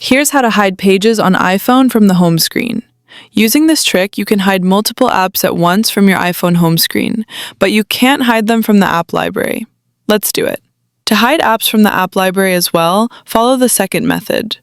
Here's how to hide pages on iPhone from the home screen. Using this trick, you can hide multiple apps at once from your iPhone home screen, but you can't hide them from the app library. Let's do it. To hide apps from the app library as well, follow the second method.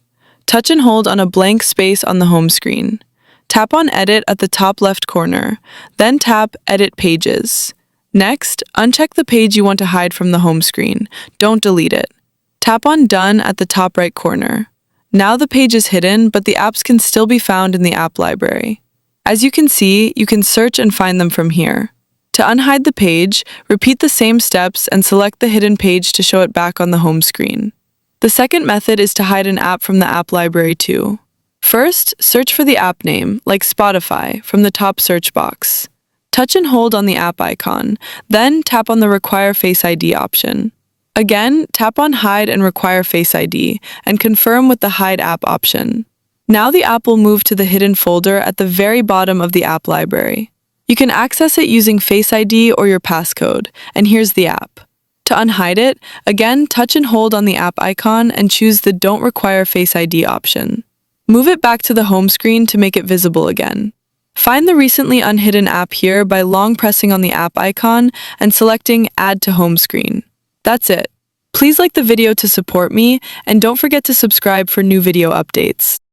Touch and hold on a blank space on the home screen. Tap on Edit at the top left corner, then tap Edit Pages. Next, uncheck the page you want to hide from the home screen. Don't delete it. Tap on Done at the top right corner. Now the page is hidden, but the apps can still be found in the app library. As you can see, you can search and find them from here. To unhide the page, repeat the same steps and select the hidden page to show it back on the home screen. The second method is to hide an app from the app library too. First, search for the app name, like Spotify, from the top search box. Touch and hold on the app icon, then tap on the Require Face ID option. Again, tap on Hide and Require Face ID, and confirm with the Hide App option. Now the app will move to the hidden folder at the very bottom of the app library. You can access it using Face ID or your passcode, and here's the app. To unhide it, again touch and hold on the app icon and choose the Don't Require Face ID option. Move it back to the home screen to make it visible again. Find the recently unhidden app here by long pressing on the app icon and selecting Add to Home Screen. That's it. Please like the video to support me, and don't forget to subscribe for new video updates.